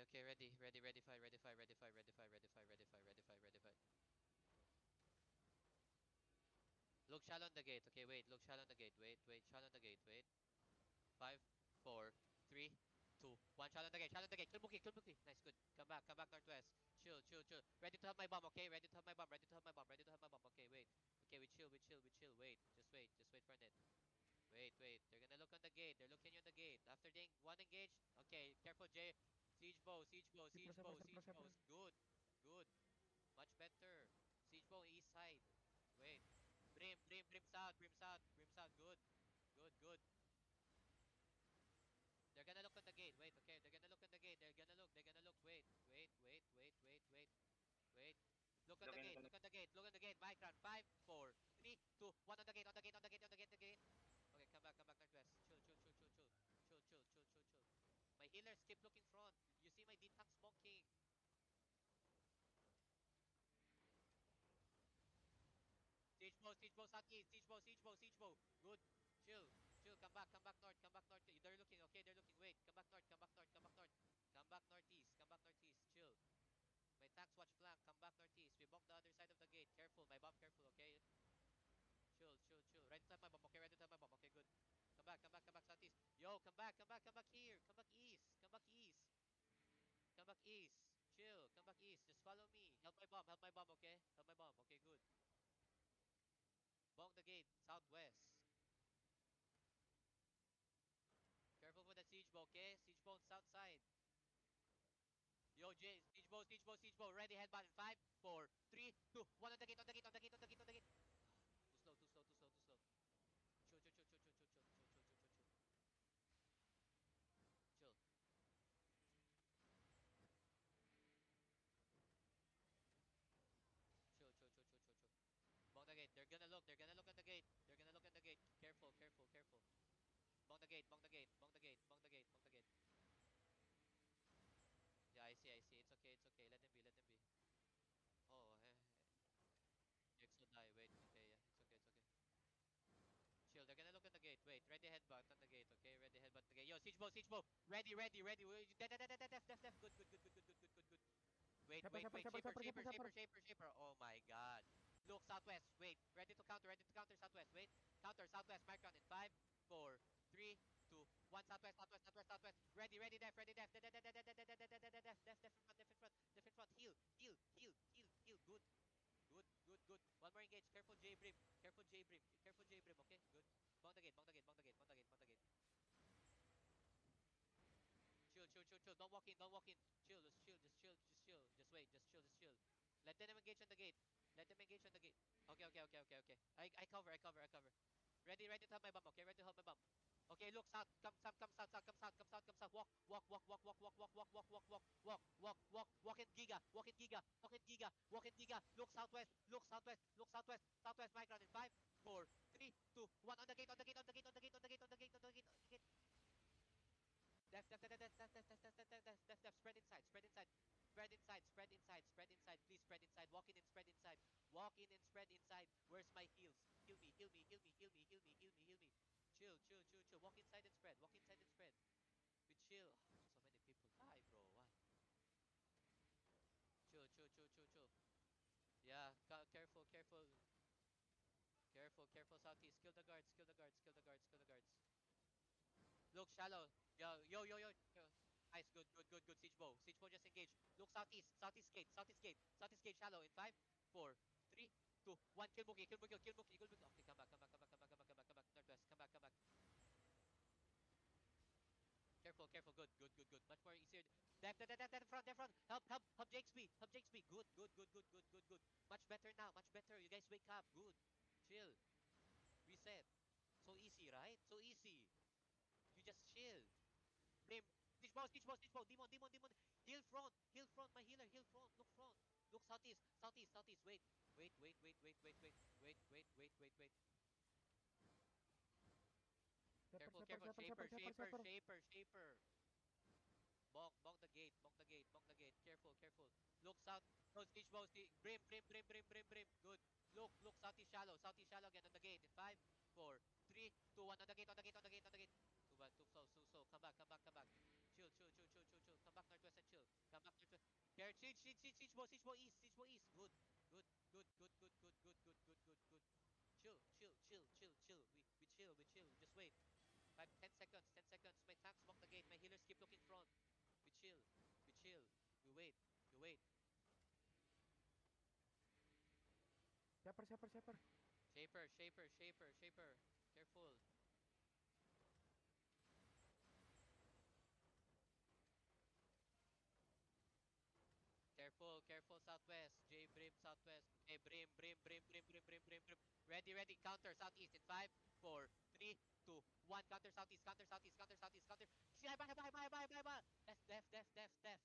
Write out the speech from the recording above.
Okay, ready, fight, ready, fight, ready, fight, ready, fight, ready, fight, ready, fight, ready, fight, ready, fight. Look shallow on the gate. Okay, wait, look shallow on the gate. Wait, shallow on the gate. Wait. 5, 4, 3, 2, 1. Shallow on the gate, shallow on the gate. Kill Mookie. Nice, good. Come back northwest. Chill. Ready to have my bomb, okay? Ready to have my bomb, ready to have my bomb, ready to have my bomb. Okay, wait. Okay, we chill. Wait, just wait for it. Wait. They're gonna look on the gate. They're looking on the gate. After they one engage, okay, careful, Jay. Siempre, siempre, siempre, Siege siempre. bows. Good. Much better. Siege bow east side. Wait. Brim south. Good. They're gonna look on the gate. Wait, okay. They're gonna look on the gate. They're gonna look. Wait. Looking, looking. Look on the gate. Micron. 5, 4, 3, 2, 1 on the gate. Okay, come back northwest. Chill. My healers keep looking front. You see my D-tank smoking. Siege bow. Good. Chill. Come back north. They're looking. Okay, they're looking. Wait. Come back north. Come back northeast. Chill. My tanks watch flank. Come back northeast. We bomb the other side of the gate. Careful. My bomb. Careful. Okay. Chill. Ready to have my bomb. Okay. Ready to have my bomb. Okay. Good. Come back southeast. Yo, come back here. Come back east. Chill. Come back east. Just follow me. Help my bomb. Okay. Help my bomb. Okay. Good. Bomb the gate. Southwest. Careful with the siege bow. Okay. Siege bow on south side. Yo, Jay. Siege bow. Ready. Headband in 5, 4, 3, 2, 1 on the gate. Too slow. Chill. Chill. Bong the gate. They're gonna look at the gate. Careful. Bong the gate. Bong the gate. Yeah, I see. It's okay. Let them be. Oh, Jigsaw die. Wait, okay, yeah. It's okay. Chill. They're gonna look at the gate. Wait, ready headbutt on the gate, okay? Ready headbutt on the gate. Yo, siege bow. Ready. Wait, def. Good. Wait. Siempre, siempre, siempre, siempre. Shaper. Oh my god. Look, southwest. Wait. Ready to counter southwest. Wait. Counter southwest. Mark on in 5, 4, 3, 2, 1. Southwest. Def in front. Heal. Good. One more engage. Careful, J Brim. Okay, good. Bong the gate. Chill. Don't walk in. Just chill. Just chill. Let them engage on the gate. Okay. I cover. Ready to have my bomb. Okay, ready to have my bomb. Okay, look south. Come south. Walk in Giga. Southwest. Micron in 5, 4, 3, 2, 1. On the gate. Def. Spread inside. Please spread inside. Walk in and spread inside. Where's my heals? Heal me. Chill. Walk inside and spread. We chill. So many people die, bro. Why? Chill. Yeah, careful. Southeast. Kill the guards. Look shallow. Yo. Nice, good. Siege bow just engage. Look southeast gate shallow in 5, 4, 3, 2, 1. Kill Mookie. Okay, come back. Northwest. Come back. Careful. Good. Much more easier. Def front. Help Jake's B. Good. Much better now. Much better. You guys wake up. Good. Chill. Reset. So easy, right? So easy. You just chill. Brim. Siege bow. Demon. Heal front. My healer. Heal front. Look front. Look southeast. Wait. Careful. Shaper. Bonk the gate. Careful. Look south. No, siege bow. Brim. Good. Look, southeast shallow again on the gate. In 5, 4, 3, 2, 1. On the gate. Too bad, too slow. Come back. Chill. Come back northwest and chill. Come back northwest. Care, siege bow east, siege bow east. Good, good, good, good, good, good, good, good, good, good, good. Chill, chill, chill, chill, chill. We chill, we chill. We just wait. 10 seconds, 10 seconds. My tanks walk the gate. My healers keep looking front. We chill, we chill. We wait, we wait. Shaper, shaper, shaper. Shaper, shaper, shaper, shaper. Careful. Careful, careful, southwest. J Brim, southwest. Hey, Brim. Ready, ready. Counter, southeast in 5, 4, 3, 2, 1. Counter, southeast, counter, southeast, counter, southeast, counter. Bye, bye, bye, bye, bye, bye, bye. That's def.